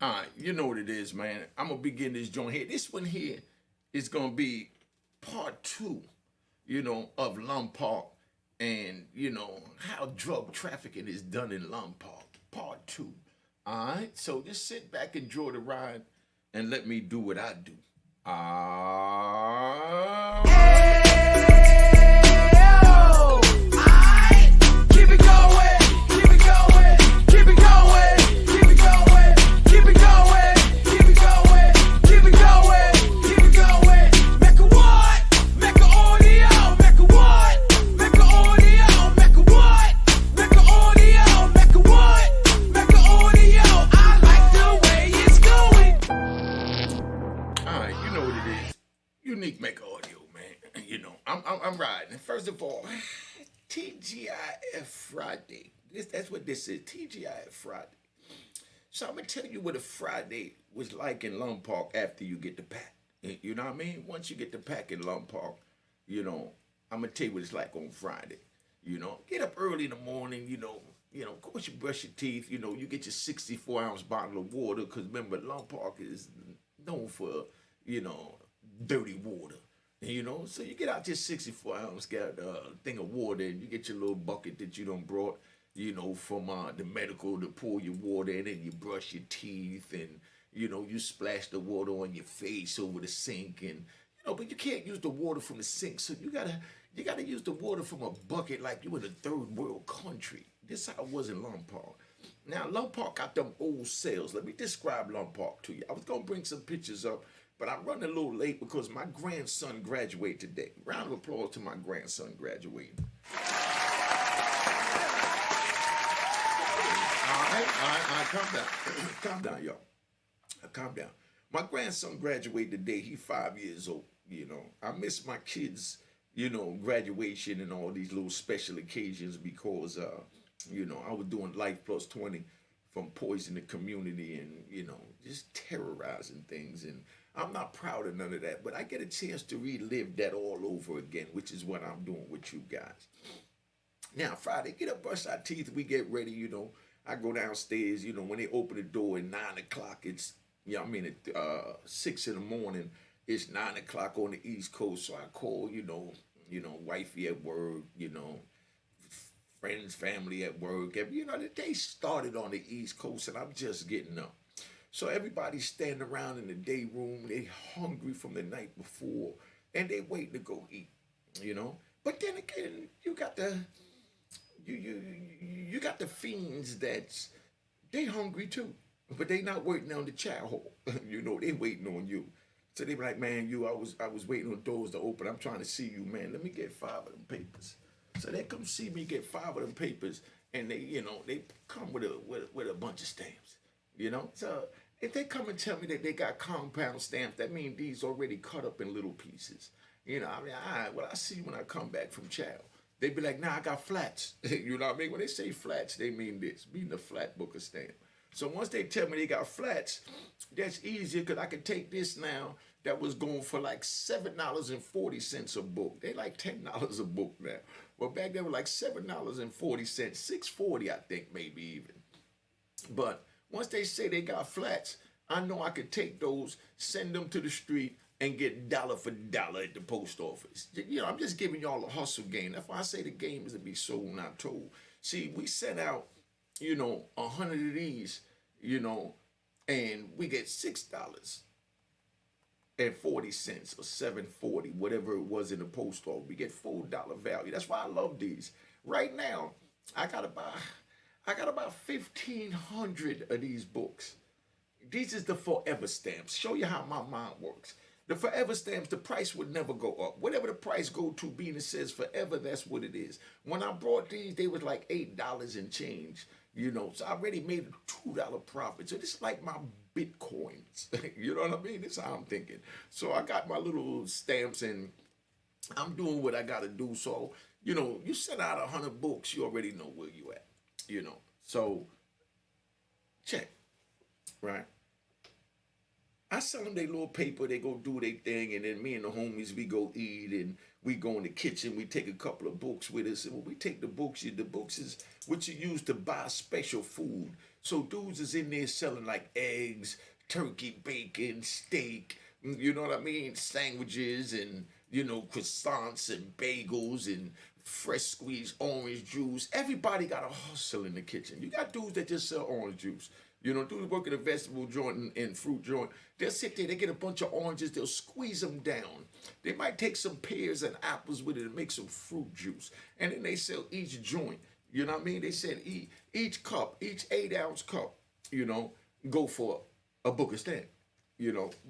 All right, you know what it is, man. I'm gonna begin this joint here. This one here is gonna be part two, of Lompoc and how drug trafficking is done in Lompoc. Part two. All right, so just sit back, enjoy the ride, and let me do what I do. Keep it going, keep it going, keep it going, keep it going, keep it going, keep it going, keep it going, keep it going. Mecca what? Mecca audio, Mecca what? Mecca audio, Mecca what? Mecca audio, Mecca what? Mecca audio. I like the way it's going. All right, you know what it is. Unique Mecca audio, man. I'm riding. First of all, TGIF Friday. That's what this is. TGIF Friday. So I'm gonna tell you what a Friday was like in Lompoc after you get the pack. You know what I mean? Once you get the pack in Lompoc, I'm gonna tell you what it's like on Friday. Get up early in the morning. Of course you brush your teeth. You get your 64-ounce bottle of water because remember Lompoc is known for dirty water. So you get out your 64-ounce got thing of water, and you get your little bucket that you done brought, from the medical to pour your water in, and you brush your teeth, and you splash the water on your face over the sink, and but you can't use the water from the sink, so you gotta use the water from a bucket like you in a third world country. This is how it was in Lompoc. Now Lompoc got them old cells. Let me describe Lompoc to you. I was gonna bring some pictures up, but I'm running a little late because my grandson graduated today. Round of applause to my grandson graduating. All right, calm down. Calm down, y'all. Calm down. My grandson graduated today. He's 5 years old. I miss my kids, graduation and all these little special occasions because, I was doing Life Plus 20 from Poison the Community and, just terrorizing things. And I'm not proud of none of that, but I get a chance to relive that all over again, which is what I'm doing with you guys. Now, Friday, get up, brush our teeth, we get ready, I go downstairs, when they open the door at 9 o'clock, it's, at 6 in the morning, it's 9 o'clock on the East Coast, so I call, wifey at work, friends, family at work. The day started on the East Coast, and I'm just getting up. So everybody's standing around in the day room. They hungry from the night before, and they waiting to go eat. But then again, you got the fiends that's they hungry too, but they not waiting on the chow hall. They waiting on you. So they be like, man, I was waiting on doors to open. I'm trying to see you, man. Let me get 5 of them papers. So they come see me get 5 of them papers, and they come with a bunch of stamps. So if they come and tell me that they got compound stamps, that means these already cut up in little pieces. All right, well, I see you when I come back from chow. They be like, nah, I got flats. You know what I mean? When they say flats, they mean this, mean the flat book of stamp. So once they tell me they got flats, that's easier because I can take this now that was going for like $7.40 a book. They like $10 a book now. Well, back then was like $7.40, $6.40 I think maybe even. But once they say they got flats, I know I could take those, send them to the street, and get dollar for dollar at the post office. I'm just giving y'all a hustle game. That's why I say the game is to be sold, not told. See, we sent out, 100 of these, and we get $6.40 or $7.40, whatever it was in the post office. We get $4 value. That's why I love these. Right now, I got about 1,500 of these books. These is the forever stamps. Show you how my mind works. The forever stamps, the price would never go up. Whatever the price go to, being it says forever, that's what it is. When I brought these, they was like $8 and change. So I already made a $2 profit. So this is like my Bitcoins. You know what I mean? This is how I'm thinking. So I got my little stamps and I'm doing what I got to do. So, you send out 100 books, you already know where you at. So check, right? I sell them their little paper, they go do their thing, and then me and the homies, we go eat, and we go in the kitchen, we take a couple of books with us, and when we take the books is what you use to buy special food. So dudes is in there selling like eggs, turkey, bacon, steak, you know what I mean? Sandwiches and, croissants and bagels and fresh squeezed orange juice. Everybody got a hustle in the kitchen. You got dudes that just sell orange juice. Dudes work at a vegetable joint and fruit joint. They'll sit there, they get a bunch of oranges, they'll squeeze them down. They might take some pears and apples with it and make some fruit juice. And then they sell each joint. You know what I mean? They said each cup, each 8-ounce cup, go for a Booker stamp.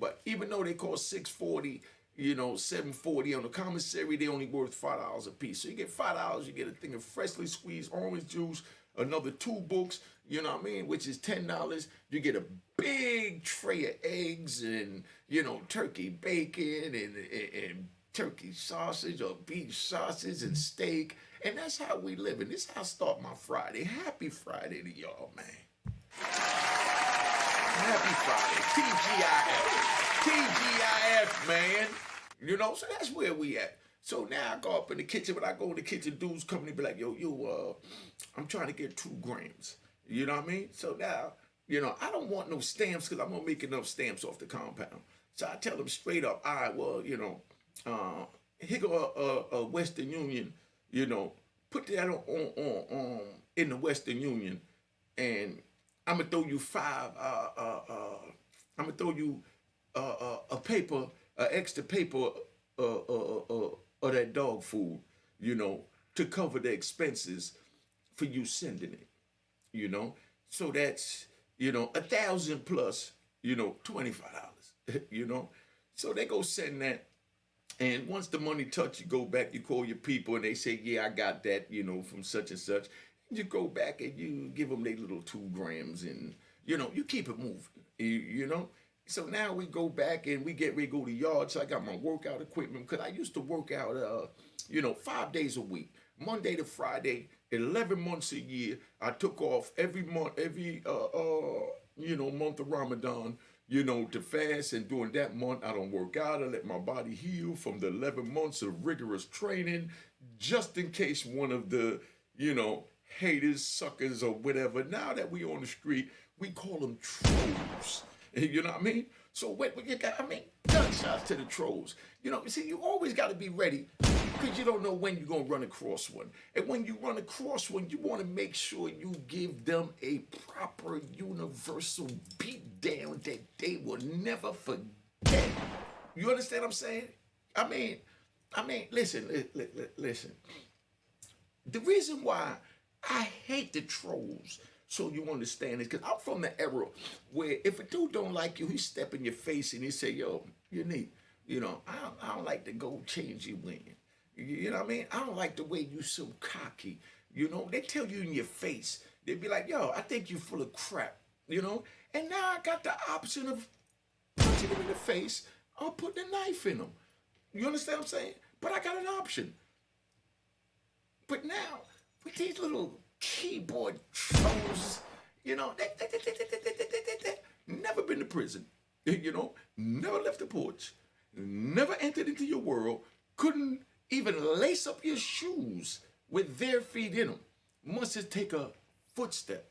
But even though they cost $6.40, $7.40 on the commissary, they only worth $5 a piece. So you get $5, you get a thing of freshly squeezed orange juice, another 2 books, which is $10. You get a big tray of eggs and, turkey bacon and turkey sausage or beef sausage and steak. And that's how we live. And this is how I start my Friday. Happy Friday to y'all, man. Happy Friday. TGIF, man. So that's where we at. So now I go up in the kitchen. When I go in the kitchen, dudes come and be like, yo, I'm trying to get 2 grams. You know what I mean? So now, I don't want no stamps because I'm going to make enough stamps off the compound. So I tell them straight up, all right, well, here go a Western Union, put that on in the Western Union, and I'm gonna throw you I'm gonna throw you a paper, extra paper of that dog food, to cover the expenses for you sending it, So that's, 1,000 plus, $25, So they go send that. And once the money touch, you go back, you call your people, and they say, yeah, I got that, from such and such. And you go back and you give them their little 2 grams, and, you keep it moving, So now we go back and we get ready to go to yard. So I got my workout equipment because I used to work out, 5 days a week, Monday to Friday, 11 months a year. I took off every month, month of Ramadan, to fast, and during that month, I don't work out. I let my body heal from the 11 months of rigorous training, just in case one of the, haters, suckers, or whatever. Now that we on the street, we call them trolls. You know what I mean? So gunshots to the trolls. You always got to be ready because you don't know when you're going to run across one. And when you run across one, you want to make sure you give them a proper universal beat down that they will never forget. You understand what I'm saying? Listen. The reason why I hate the trolls, so you understand, is because I'm from the era where if a dude don't like you, he step in your face and he say, yo, you're neat. I don't like the gold chains you wearing. You know what I mean? I don't like the way you so cocky. They tell you in your face. They be like, yo, I think you full of crap. And now I got the option of punching them in the face or putting a knife in them. You understand what I'm saying? But I got an option. But now, with these little keyboard trolls, they never been to prison, never left the porch, never entered into your world, couldn't even lace up your shoes with their feet in them, must just take a footstep.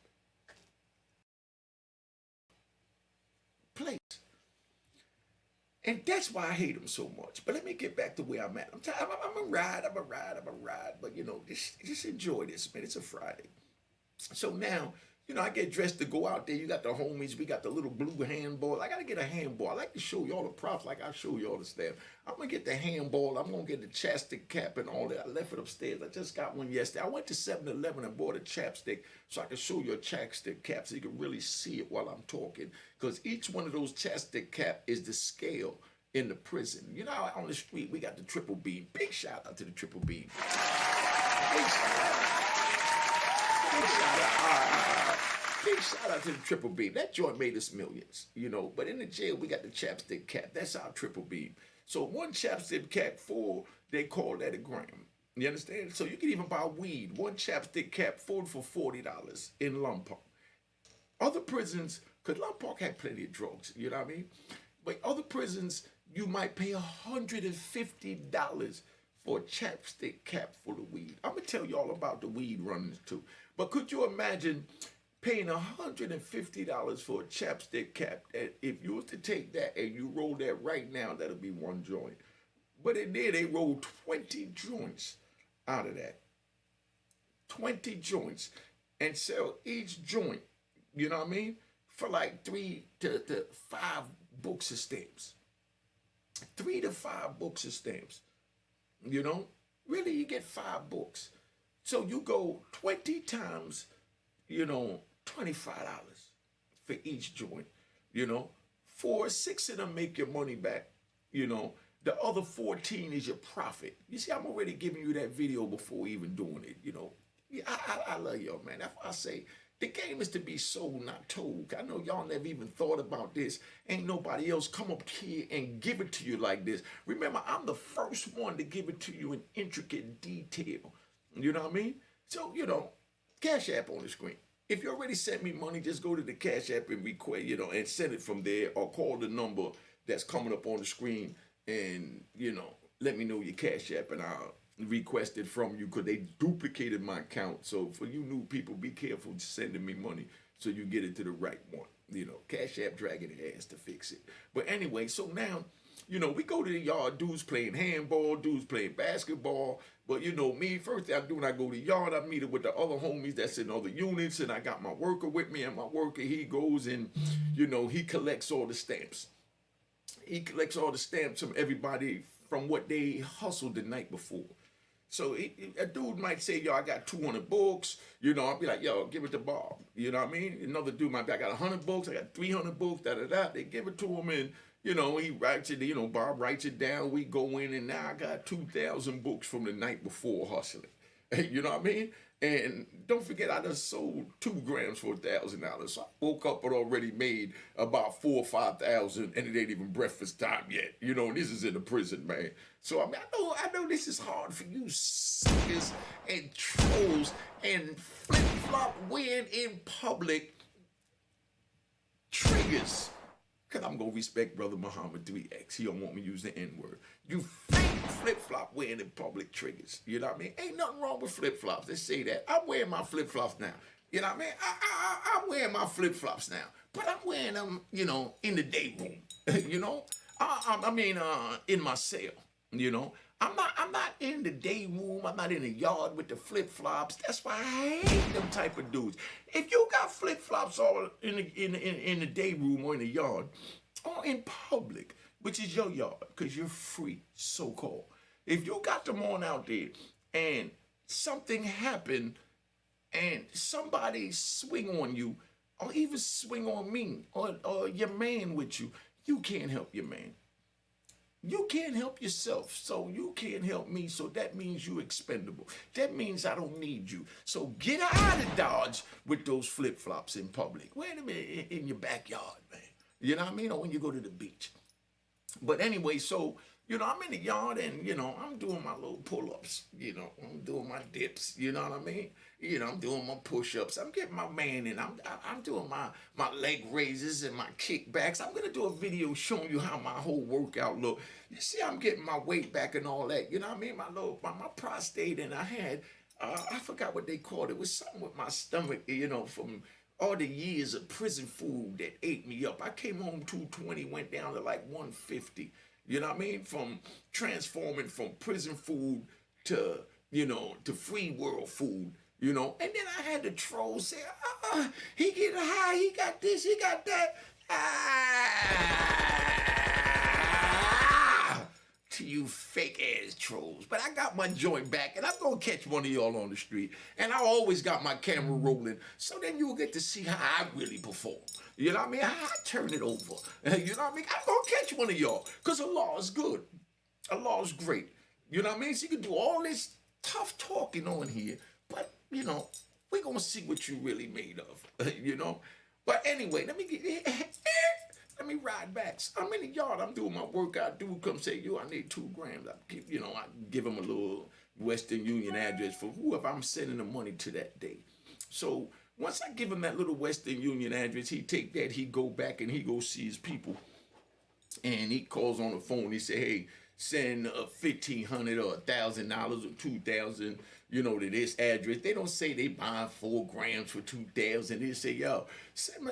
Place. And that's why I hate them so much. But let me get back to where I'm at. I'm a ride. But, just enjoy this, man. It's a Friday. So now, I get dressed to go out there. You got the homies. We got the little blue handball. I got to get a handball. I like to show you all the props like I show you all the stuff. I'm going to get the handball. I'm going to get the chapstick cap and all that. I left it upstairs. I just got one yesterday. I went to 7-Eleven and bought a chapstick so I can show you a chapstick cap so you can really see it while I'm talking. Because each one of those chapstick cap is the scale in the prison. On the street, we got the triple beam. Big shout out to the triple beam. Big shout out. Big shout out to the triple beam. That joint made us millions, But in the jail, we got the chapstick cap. That's our triple beam. So one chapstick cap full, they call that a gram. You understand? So you can even buy weed. One chapstick cap full for $40 in Lompoc. Other prisons, because Lompoc had plenty of drugs, you know what I mean? But other prisons, you might pay $150 for a chapstick cap full of weed. I'm going to tell you all about the weed runnings too. But could you imagine paying $150 for a chapstick cap. That if you was to take that and you roll that right now, that'll be one joint. But in there, they rolled 20 joints out of that. 20 joints and sell each joint, you know what I mean, for like 3 to 5 books of stamps. 3 to 5 books of stamps. You know, really, you get 5 books. So you go 20 times, $25 for each joint. You know, 6 of them make your money back. You know, the other 14 is your profit. You see, I'm already giving you that video before even doing it. You know, yeah, I love y'all, man. That's why I say the game is to be sold, not told. I know y'all never even thought about this. Ain't nobody else come up here and give it to you like this. Remember, I'm the first one to give it to you in intricate detail. You know what I mean? So, Cash App on the screen. If you already sent me money, just go to the Cash App and request, and send it from there, or call the number that's coming up on the screen and, let me know your Cash App and I'll request it from you, because they duplicated my account. So for you new people, be careful sending me money so you get it to the right one. Cash App dragging their ass to fix it. But anyway, so now, we go to the yard, dudes playing handball, dudes playing basketball. But me, first thing I do when I go to the yard, I meet up with the other homies that's in other units, and I got my worker with me, and my worker, he goes and, he collects all the stamps. He collects all the stamps from everybody from what they hustled the night before. So a dude might say, yo, I got 200 books. I'll be like, yo, give it to Bob. You know what I mean? Another dude might be, I got 100 books. I got 300 books, da-da-da. They give it to him, and, he writes it, Bob writes it down. We go in, and now I got 2,000 books from the night before hustling. You know what I mean? And don't forget, I just sold 2 grams for $1,000. So I woke up and already made about 4,000 or 5,000, and it ain't even breakfast time yet. This is in the prison, man. So I mean, I know this is hard for you suckers and trolls and flip-flop wearing in public triggers. Because I'm going to respect Brother Muhammad 3X. He don't want me to use the N-word. You fake flip-flop wearing in public triggers. You know what I mean? Ain't nothing wrong with flip-flops. They say that. I'm wearing my flip-flops now. You know what I mean? I'm wearing my flip-flops now. But I'm wearing them, in the day room. In my cell. I'm not in the day room. I'm not in the yard with the flip-flops. That's why I hate them type of dudes. If you got flip-flops all in the day room or in the yard or in public, which is your yard, because you're free, so-called. If you got them on out there and something happened and somebody swing on you or even swing on me or your man with you, you can't help your man. You can't help yourself, so you can't help me, so that means you expendable. That means I don't need you. So get out of Dodge with those flip-flops in public. Wait a minute, in your backyard, man. You know what I mean? Or when you go to the beach. But anyway, so, I'm in the yard and, I'm doing my little pull-ups. I'm doing my dips, you know what I mean? I'm doing my push-ups. I'm getting my man in. I'm doing my leg raises and my kickbacks. I'm going to do a video showing you how my whole workout look. You see, I'm getting my weight back and all that. You know what I mean? My prostate, and I had, I forgot what they called it. It was something with my stomach, from all the years of prison food that ate me up. I came home 220, went down to like 150. You know what I mean? From transforming from prison food to, to free world food. And then I had the trolls say, he getting high, he got this, he got that. To you fake ass trolls. But I got my joint back, and I'm gonna catch one of y'all on the street. And I always got my camera rolling, so then you'll get to see how I really perform. You know what I mean? How I turn it over. You know what I mean? I'm gonna catch one of y'all, because Allah is good. Allah is great. You know what I mean? So you can do all this tough talking on here, but we're going to see what you really made of, But anyway, let me ride back. So I'm in the yard. I'm doing my workout. Dude come say, yo, I need 2 grams. I give him a little Western Union address for whoever I'm sending the money to that day. So once I give him that little Western Union address, he take that, he go back and he go see his people. And he calls on the phone. He say, hey, send $1,500 or $1,000 or 2,000, to this address. They don't say they buying 4 grams for 2,000. They say, yo, send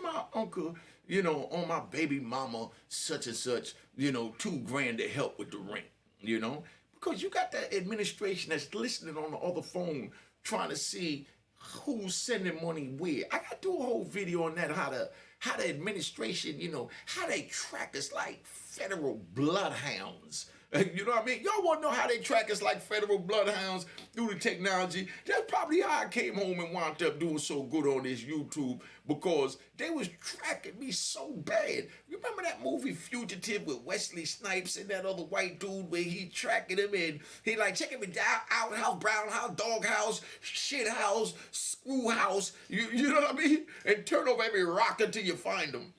my uncle, on my baby mama such and such, 2 grand to help with the rent, because you got that administration that's listening on the other phone trying to see who's sending money where. I got to do a whole video on that, how the administration, how they track us like federal bloodhounds. You know what I mean? Y'all want to know how they track us like federal bloodhounds through the technology? That's probably how I came home and wound up doing so good on this YouTube, because they was tracking me so bad. Remember that movie Fugitive with Wesley Snipes and that other white dude where he tracking him and he like checking me down, outhouse, brown house, dog house, shit house, screw house, you know what I mean? And turn over every rock until you find them.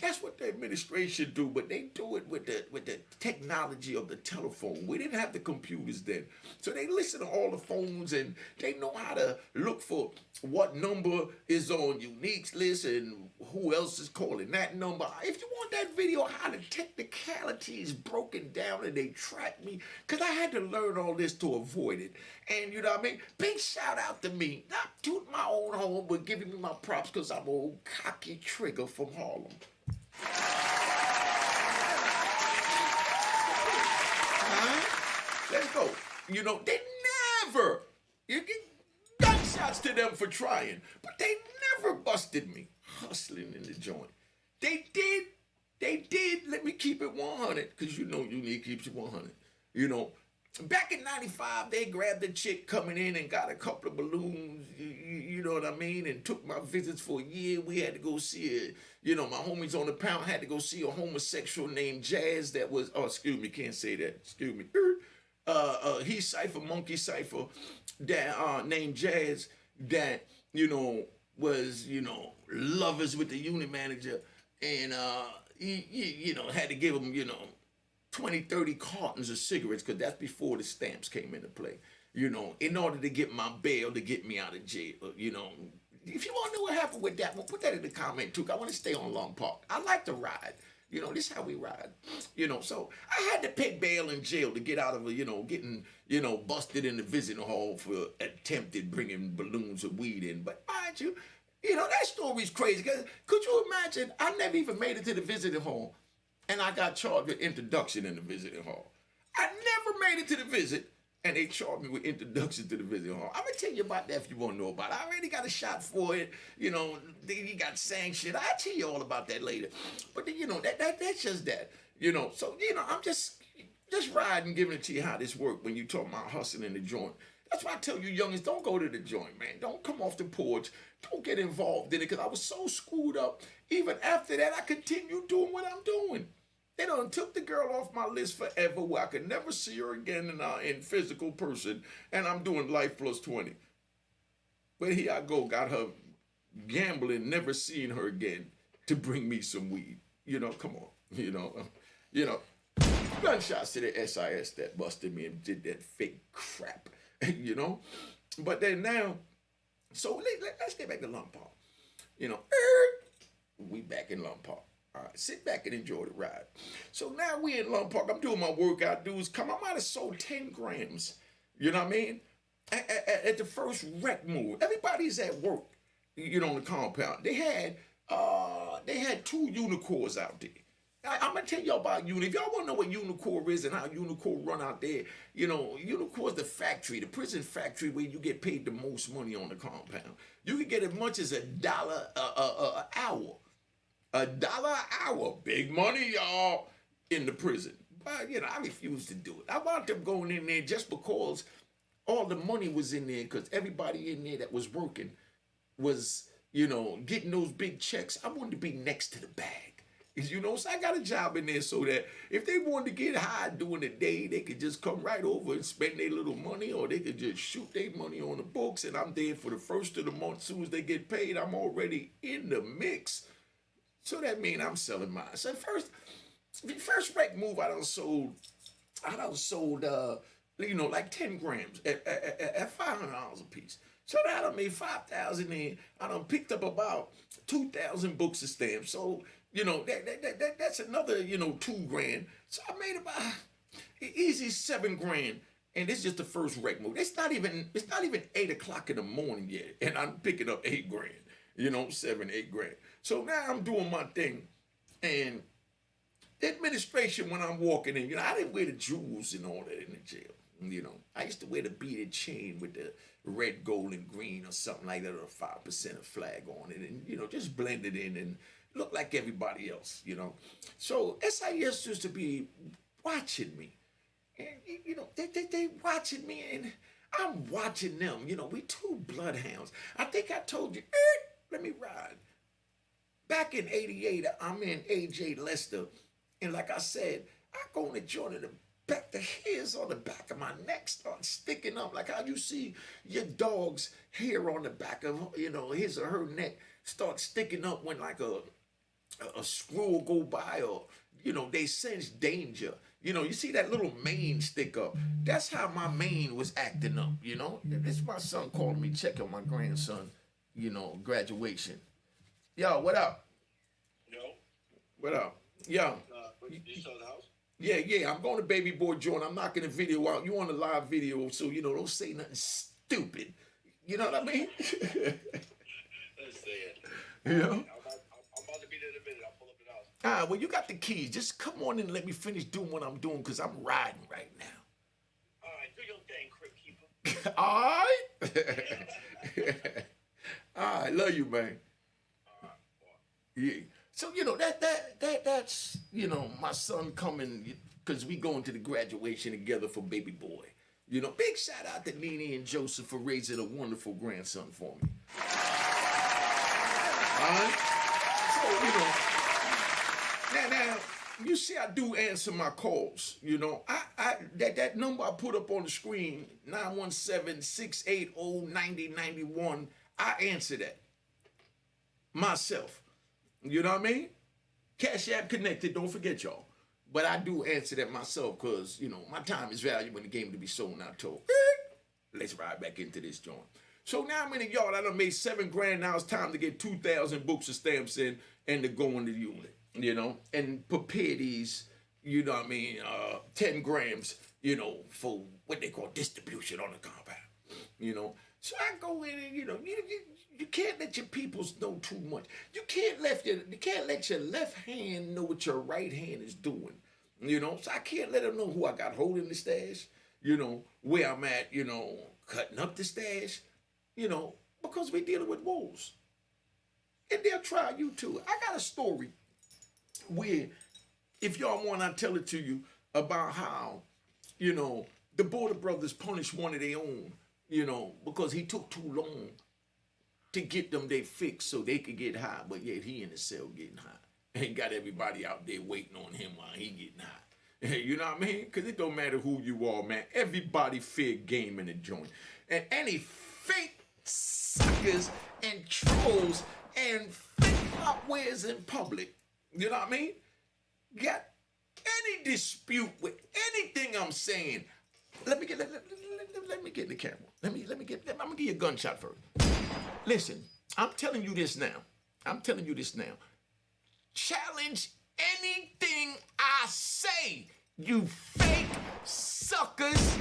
That's what the administration do, but they do it with the technology of the telephone. We didn't have the computers then. So they listen to all the phones and they know how to look for what number is on Unique's list and who else is calling that number. If you want that video, how the technicalities broken down and they track me, because I had to learn all this to avoid it. And you know what I mean? Big shout out to me, not to my own home, but giving me my props because I'm an old cocky trigger from Harlem. Let's go. They never, you get gunshots to them for trying, but they never busted me hustling in the joint. They did let me keep it 100, because Unique keeps it 100. Back in 95, they grabbed a chick coming in and got a couple of balloons, you know what I mean, and took my visits for a year. We had to go see it. My homies on the pound had to go see a homosexual named Jazz that was, excuse me, can't say that, excuse me. He Cypher, Monkey Cypher, that named Jazz, that, was, lovers with the unit manager, and he had to give him, 20, 30 cartons of cigarettes, because that's before the stamps came into play, in order to get my bail, to get me out of jail, If you want to know what happened with that, well, put that in the comment too. I want to stay on Lompoc. I like to ride. This is how we ride. So I had to pay bail in jail to get out of, getting, busted in the visiting hall for attempted bringing balloons of weed in. But mind you, that story's crazy. Cause could you imagine? I never even made it to the visiting hall, and I got charged with introduction in the visiting hall. I never made it to the visit, and they charged me with introduction to the visiting hall. I'm going to tell you about that if you want to know about it. I already got a shot for it. You got sanctioned. I'll tell you all about that later. But, that's just that. So, I'm just riding, giving it to you how this works when you talk about hustling in the joint. That's why I tell you youngins, don't go to the joint, man. Don't come off the porch. Don't get involved in it, because I was so screwed up. Even after that, I continued doing what I'm doing. They done took the girl off my list forever, where I could never see her again in physical person, and I'm doing life plus 20. But here I go, got her gambling, never seeing her again to bring me some weed. Come on, gunshots to the SIS that busted me and did that fake crap, But then now, so let's get back to Lompoc. We back in Lompoc. All right, sit back and enjoy the ride. So now we in Lompoc. I'm doing my workout. Dudes, I might have sold 10 grams. You know what I mean? At the first wreck move. Everybody's at work, on the compound. They had 2 unicorns out there. I'm going to tell y'all about Unicorn. If y'all want to know what Unicorn is and how Unicorn run out there, Unicorn's the factory, the prison factory where you get paid the most money on the compound. You can get as much as $1 an hour. $1 an hour, big money, y'all, in the prison. But, I refused to do it. I wound up going in there just because all the money was in there, because everybody in there that was working was, getting those big checks. I wanted to be next to the bag. So I got a job in there so that if they wanted to get high during the day, they could just come right over and spend their little money, or they could just shoot their money on the books, and I'm there for the first of the month. As soon as they get paid, I'm already in the mix. So that means I'm selling mine. So first wreck move, I done sold like 10 grams at $500 a piece. So now I done made $5,000 in. I done picked up about 2,000 books of stamps. So, that's another, 2 grand. So I made about easy 7 grand. And this is just the first rec move. It's not even 8 o'clock in the morning yet. And I'm picking up 8 grand. 7, 8 grand. So now I'm doing my thing. And the administration, when I'm walking in, I didn't wear the jewels and all that in the jail. I used to wear the beaded chain with the red, gold, and green or something like that, or a 5% flag on it, and just blend it in and look like everybody else. So SIS used to be watching me, and they watching me, and I'm watching them. We two bloodhounds. I think I told you, let me ride. Back in '88, I'm in AJ Lester, and like I said, I go in the joint of the back, the hairs on the back of my neck start sticking up, like how you see your dog's hair on the back of his or her neck start sticking up when like a squirrel go by, or they sense danger. You see that little mane stick up. That's how my mane was acting up. This my son calling me, checking my grandson. Graduation. Yo, what up? Yo. What up? Yo. You saw the house? Yeah, I'm going to baby boy joint. I'm knocking the video out. You on the live video, so don't say nothing stupid. You know what I mean? Let's say it. Yeah. I'm about to be there in a minute. I'll pull up the house. Ah, well, you got the keys. Just come on in and let me finish doing what I'm doing, because I'm riding right now. All right, do your thing, Crypt Keeper. All right? All right, love you, man. Yeah. So, that's, my son coming, because we going to the graduation together for baby boy. Big shout out to Nene and Joseph for raising a wonderful grandson for me. All right? So, now, you see I do answer my calls. That number I put up on the screen, 917-680-9091, I answer that myself. You know what I mean? Cash App connected, don't forget y'all. But I do answer that myself, because, my time is valuable in the game to be sold and not told. Let's ride back into this joint. So now I'm in the yard. I done made 7 grand. Now it's time to get 2,000 books of stamps in and to go into the unit, and prepare these, 10 grams, for what they call distribution on the compound, So I go in and, you can't let your peoples know too much. You can't let your left hand know what your right hand is doing. So I can't let them know who I got holding the stash, where I'm at, cutting up the stash, because we're dealing with wolves. And they'll try you too. I got a story where, if y'all want, I'll tell it to you, about how, the Border Brothers punished one of their own, because he took too long to get them they fix so they could get high, but yet he in the cell getting high. And got everybody out there waiting on him while he getting high. You know what I mean? Because it don't matter who you are, man. Everybody fair game in the joint. And any fake suckers and trolls and flip-flop wears in public, you know what I mean? Got any dispute with anything I'm saying, let me get in the camera. I'm gonna give you a gunshot first. Listen, I'm telling you this now. Challenge anything I say, you fake suckers,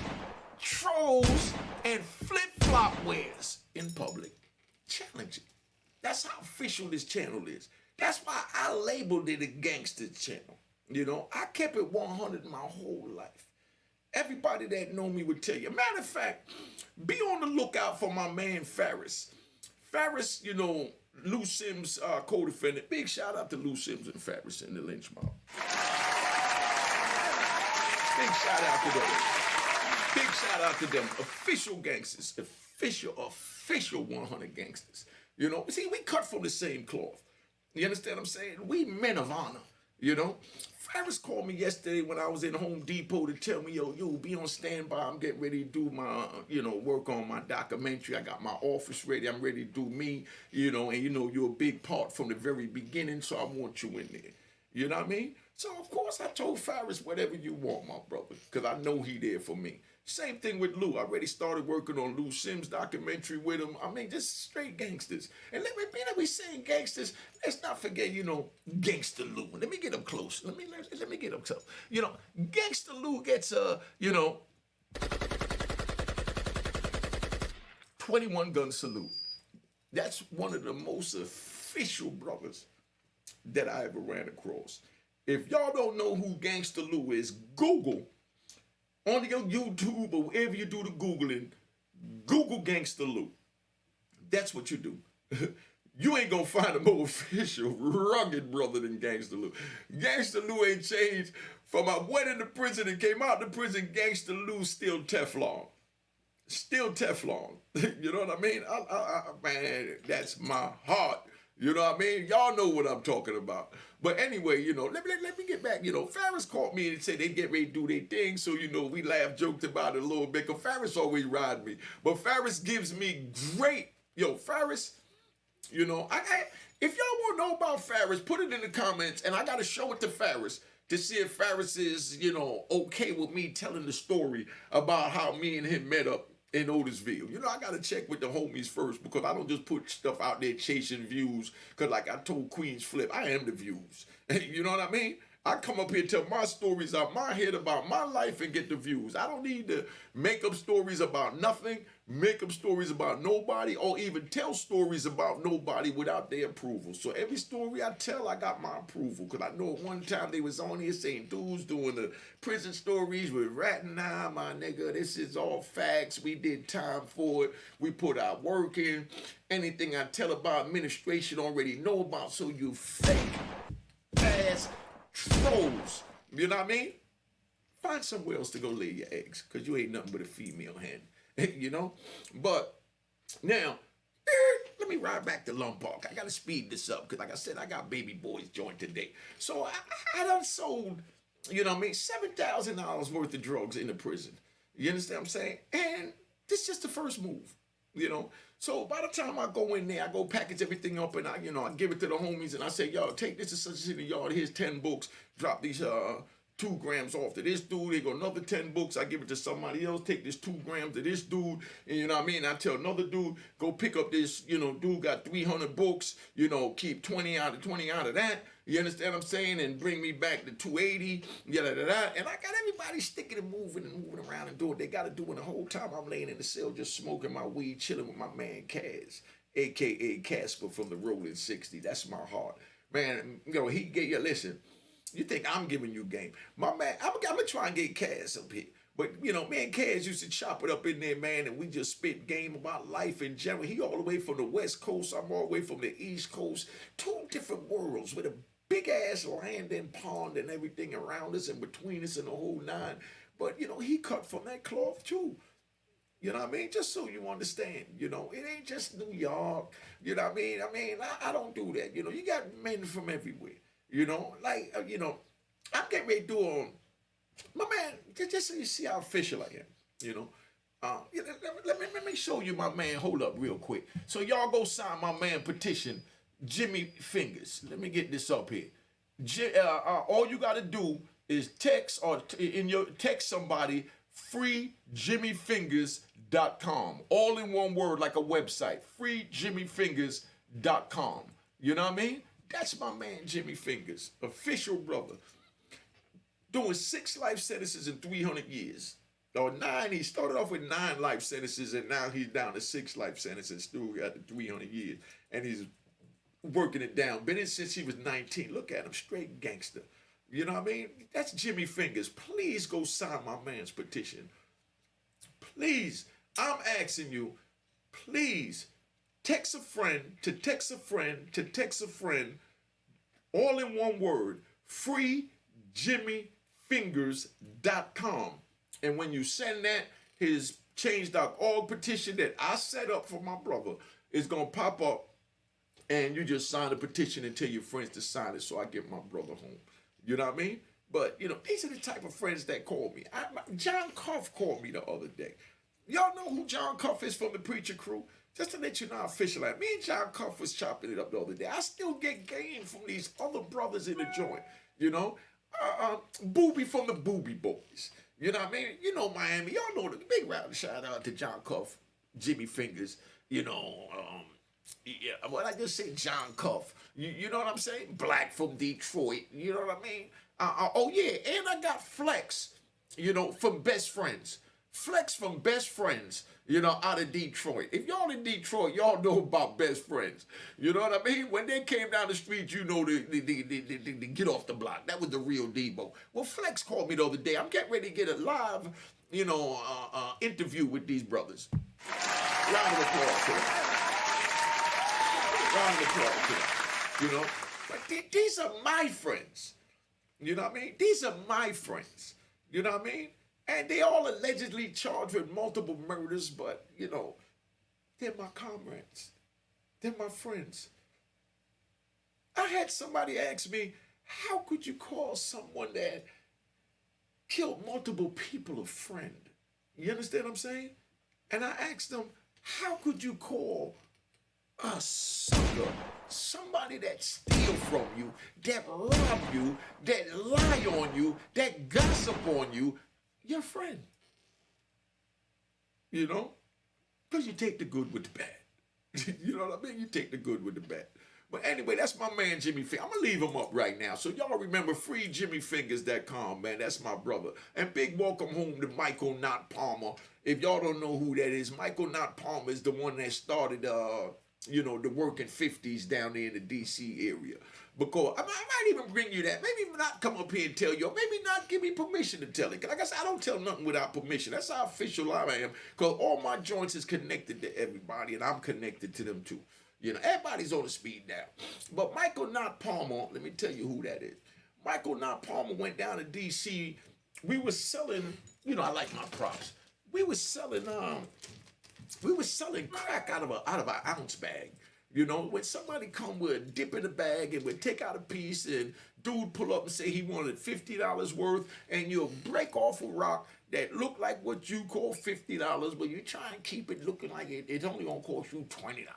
trolls, and flip-flop wears in public. Challenge it. That's how official this channel is. That's why I labeled it a gangster channel. I kept it 100 my whole life. Everybody that know me would tell you. Matter of fact, be on the lookout for my man Farris. Farris, Lou Sims' co-defendant. Big shout out to Lou Sims and Farris in the lynch mob. Big shout out to them. Big shout out to them. Official gangsters. Official 100 gangsters. See, we cut from the same cloth. You understand what I'm saying? We men of honor, Farris called me yesterday when I was in Home Depot to tell me, yo, be on standby. I'm getting ready to do my, work on my documentary. I got my office ready. I'm ready to do me, and you're a big part from the very beginning, so I want you in there. You know what I mean? So of course I told Farris, whatever you want, my brother, because I know he there for me. Same thing with Lou. I already started working on Lou Sims documentary with him. I mean, just straight gangsters. And let me be that we saying gangsters. Let's not forget, Gangster Lou. Let me get up close. Let me get up close. Gangster Lou gets 21 gun salute. That's one of the most official brothers that I ever ran across. If y'all don't know who Gangster Lou is, Google on your YouTube or wherever you do the Googling, Google Gangster Lou. That's what you do. You ain't gonna find a more official, rugged brother than Gangster Lou. Gangster Lou ain't changed from I went into prison and came out of prison. Gangster Lou still Teflon. Still Teflon. You know what I mean? Man, that's my heart. You know what I mean? Y'all know what I'm talking about. But anyway, let me get back. Farris called me and said they get ready to do their thing. So, we laughed, joked about it a little bit. Because Farris always ride me. But Farris gives me great, Farris, if y'all want to know about Farris, put it in the comments. And I got to show it to Farris to see if Farris is, okay with me telling the story about how me and him met up in Otisville. I got to check with the homies first because I don't just put stuff out there chasing views because like I told Queen's Flip, I am the views. You know what I mean? I come up here and tell my stories out my head about my life and get the views. I don't need to make up stories about nothing, make up stories about nobody, or even tell stories about nobody without their approval. So every story I tell, I got my approval. Because I know at one time they was on here saying dudes doing the prison stories with ratting. Nah, my nigga, this is all facts. We did time for it. We put our work in. Anything I tell about administration already know about. So you fake ass trolls. You know what I mean? Find somewhere else to go lay your eggs. Because you ain't nothing but a female hen. But now, let me ride back to Lompoc. I got to speed this up because like I said, I got baby boys joined today. So I done sold, $7,000 worth of drugs in the prison. You understand what I'm saying? And this is just the first move, So by the time I go in there, I go package everything up and I give it to the homies and I say, y'all, take this to such a yard. Here's 10 books. Drop these 2 grams off to this dude. They go another 10 books. I give it to somebody else. Take this 2 grams to this dude. And you know what I mean? I tell another dude, go pick up this, dude got 300 books. Keep 20 out of that. You understand what I'm saying? And bring me back to 280. And I got everybody sticking and moving around and doing what they got to do. And the whole time I'm laying in the cell just smoking my weed, chilling with my man Kaz, a.k.a. Casper from the Rolling 60. That's my heart. Man, he gave you, listen, you think I'm giving you game. My man, I'm going to try and get Kaz up here. But, me and Kaz used to chop it up in there, man, and we just spit game about life in general. He all the way from the West Coast. I'm all the way from the East Coast. 2 different worlds with a big-ass land and pond and everything around us and between us and the whole 9. But, he cut from that cloth, too. You know what I mean? Just so you understand, it ain't just New York. You know what I mean? I don't do that. You got men from everywhere. I'm getting ready to do on my man, just so you see how official I am, let me show you my man. Hold up real quick. So y'all go sign my man petition, Jimmy Fingers. Let me get this up here. All you got to do is text or text somebody freejimmyfingers.com. All in one word like a website, freejimmyfingers.com. You know what I mean? That's my man, Jimmy Fingers, official brother. Doing 6 life sentences in 300 years. Or 9, he started off with 9 life sentences and now he's down to 6 life sentences, still got the 300 years. And he's working it down. Been in since he was 19. Look at him, straight gangster. You know what I mean? That's Jimmy Fingers. Please go sign my man's petition. Please, I'm asking you, please, text a friend to text a friend to text a friend, all in one word, freejimmyfingers.com. And when you send that, his change.org petition that I set up for my brother is going to pop up, and you just sign the petition and tell your friends to sign it so I get my brother home. You know what I mean? But, these are the type of friends that call me. John Cuff called me the other day. Y'all know who John Cuff is from the Preacher Crew? just to let you know how official I am. Me and John Cuff was chopping it up the other day. I still get game from these other brothers in the joint, you know. Booby from the Booby Boys. You know what I mean? You know Miami. Y'all know the big round shout out to John Cuff, Jimmy Fingers, you know, yeah, well, I just say John Cuff. You know what I'm saying? Black from Detroit. You know what I mean? Oh, yeah, and I got Flex, you know, from Best Friends. Flex from Best Friends, you know, out of Detroit. If y'all in Detroit, y'all know about Best Friends. You know what I mean? When they came down the street, you know, they get off the block. That was the real Debo. Well, Flex called me the other day. I'm getting ready to get a live, you know, interview with these brothers. Round of applause to them. Round of applause to them. You know? But these are my friends. You know what I mean? These are my friends. You know what I mean? And they all allegedly charged with multiple murders, but, you know, they're my comrades. They're my friends. I had somebody ask me, how could you call someone that killed multiple people a friend? You understand what I'm saying? And I asked them, how could you call a sucker, somebody that steal from you, that rob you, that lie on you, that gossip on you, your friend? You know? Because you take the good with the bad. You know what I mean? You take the good with the bad. But anyway, that's my man Jimmy Fingers. I'm going to leave him up right now. So y'all remember freejimmyfingers.com, man. That's my brother. And big welcome home to Michael Not Palmer. If y'all don't know who that is, Michael Not Palmer is the one that started, you know, the working 50s down there in the D.C. area. Because I might even bring you that. Maybe not come up here and tell you, or maybe not give me permission to tell it. Like I said, I don't tell nothing without permission. That's how official I am. Because all my joints is connected to everybody, and I'm connected to them too. You know, everybody's on the speed now. But Michael Not Palmer, let me tell you who that is. Michael Not Palmer went down to D.C. We were selling, you know, I like my props. We were selling crack out of an ounce bag. You know, when somebody come with a dip in the bag and would take out a piece and dude pull up and say he wanted $50 worth, and you'll break off a rock that look like what you call $50, but you try and keep it looking like it's only gonna cost you $20.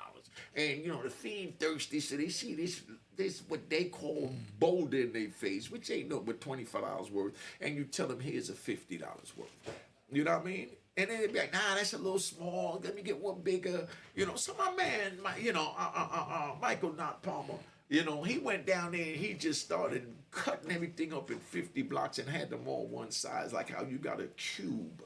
And you know, the fiend thirsty, so they see this what they call boulder in their face, which ain't no but $25 worth, and you tell them here's a $50 worth. You know what I mean? And then they'd be like, nah, that's a little small. Let me get one bigger. You know, so my man, Michael Not Palmer, you know, he went down there and he just started cutting everything up in 50 blocks and had them all one size, like how you got a cube,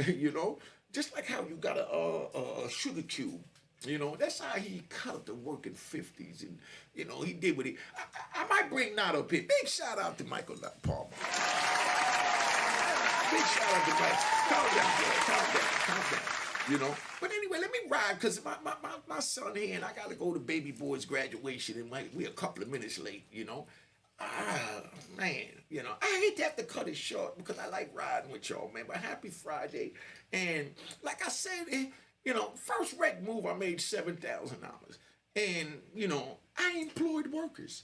you know, just like how you got a sugar cube. You know, that's how he cut up the working 50s. And, you know, he did what he... I might bring Not up here. Big shout out to Michael Not Palmer. Big shout out to Mike. Calm down. You know? But anyway, let me ride, because my son here, and I got to go to baby boy's graduation, and we're a couple of minutes late, you know? Man, you know, I hate to have to cut it short, because I like riding with y'all, man. But happy Friday. And like I said... You know, first rec move, I made $7,000. And, you know, I employed workers.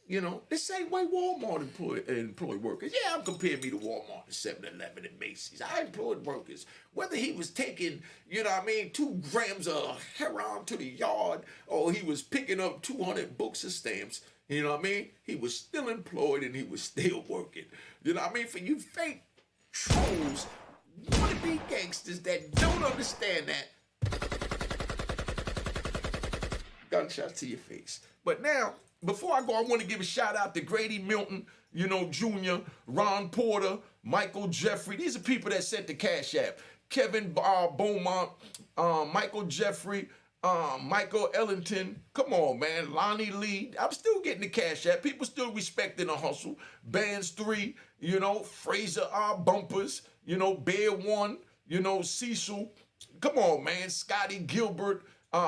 You know, the same way Walmart employed workers. Yeah, I'm comparing me to Walmart and 7-Eleven and Macy's. I employed workers. Whether he was taking, you know what I mean, 2 grams of heroin to the yard, or he was picking up 200 books of stamps, you know what I mean? He was still employed and he was still working. You know what I mean? For you fake trolls, wannabe gangsters that don't understand that, gunshot to your face. But now, before I go, I want to give a shout out to Grady Milton, you know, Jr., Ron Porter, Michael Jeffrey. These are people that sent the Cash App. Kevin Beaumont, Michael Jeffrey, Michael Ellington. Come on, man. Lonnie Lee. I'm still getting the Cash App. People still respecting the hustle. Bands 3, you know, Fraser R. Bumpers, you know, Bear 1, you know, Cecil. Come on, man. Scotty Gilbert.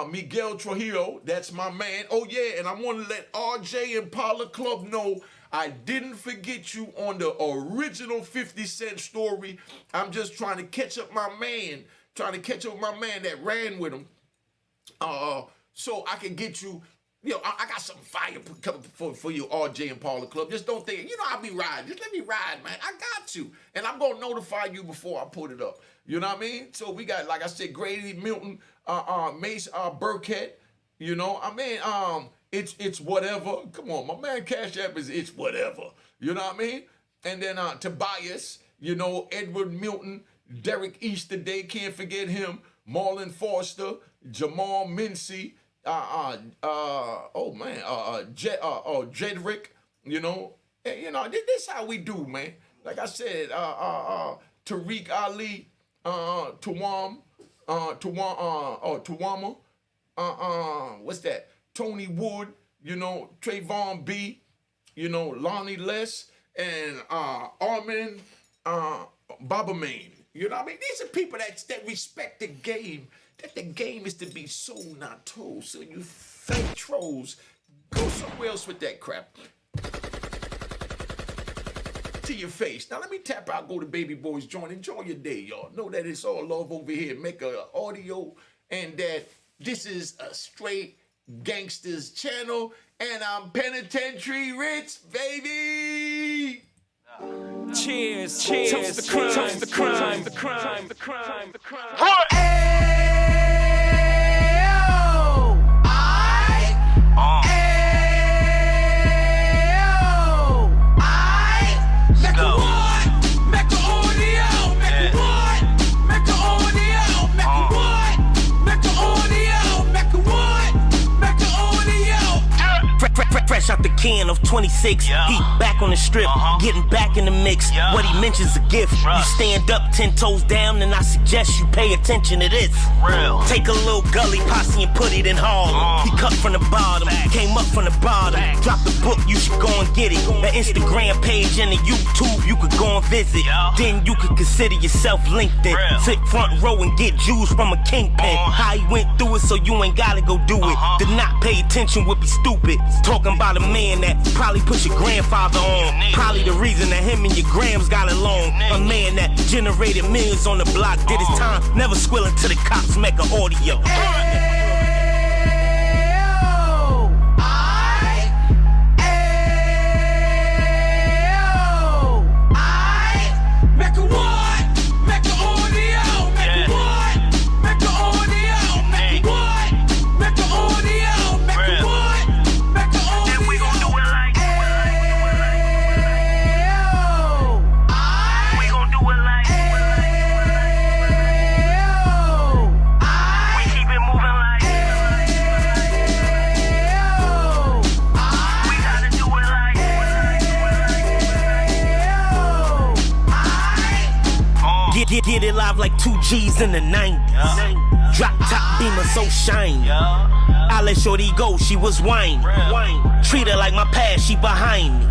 Miguel Trujillo, that's my man. Oh, yeah, and I want to let RJ and Paula Club know I didn't forget you on the original 50 Cent story. I'm just trying to catch up my man, that ran with him, so I can get you. You know, I got some fire coming for you, RJ and Paula Club. Just don't think, you know, I'll be riding. Just let me ride, man. I got you. And I'm going to notify you before I put it up. You know what I mean? So we got, like I said, Grady Milton, Mace Burkhead. You know, I mean, it's whatever. Come on, my man Cash App is it's whatever. You know what I mean? And then Tobias, you know, Edward Milton, Derek Easterday, can't forget him, Marlon Foster, Jamal Mincy, Jedrick, you know. And, you know, this how we do, man. Like I said, Tariq Ali, Tuwama, what's that? Tony Wood, you know, Trayvon B, you know, Lonnie Les, and Armin Babamane. You know what I mean? These are people that respect the game, that the game is to be sold, not told. So you fake trolls, go somewhere else with that crap. To your face. Now let me tap out, go to Baby Boy's joint. Enjoy your day, y'all. Know that it's all love over here. Mecca audio, and that this is a straight gangsters channel, and I'm penitentiary rich, baby. Cheers, cheers, toast the crime, toast the crime, the crime, the crime, the crime. What? Fresh out the can of 26, yeah. He back on the strip, getting back in the mix. Yeah. What he mentions a gift. Right. You stand up 10 toes down, and I suggest you pay attention to this. Real. Take a little gully posse and put it in Harlem. He cut from the bottom, came up from the bottom. Drop the book, you should go and get it. The Instagram page and the YouTube, you could go and visit. Yeah. Then you could consider yourself LinkedIn. Real. Sit front row and get Jews from a kingpin. How he went through it, so you ain't gotta go do it. To not pay attention would be stupid. Talking about a man that probably put your grandfather on. Probably the reason that him and your grams got along. A man that generated millions on the block, did his time, never squilling to the cops, Mecca audio. Get it live like 2 G's in the 90s. Drop top beamer so shiny. I let shorty go, she was whining. Treat her like my past, she behind me.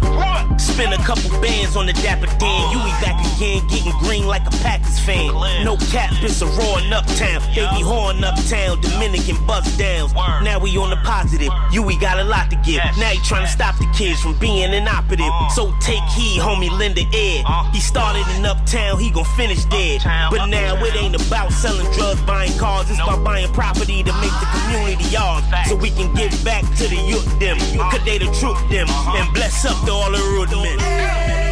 Spin a couple bands on the Dapper Dan. You be back again, getting green like a Packers fan. No cap, it's a roaring uptown. They be horn uptown, Dominican bust downs. Now we on the positive, we got a lot to give. Now he trying to stop the kids from being inoperative. So take heed, homie, lend a ear. He started in uptown, he gon' finish dead. But now it ain't about selling drugs, buying cars. It's about buying property to make the community ours. So we can give back to the youth them. Cause they the truth them. And bless up to all the root men.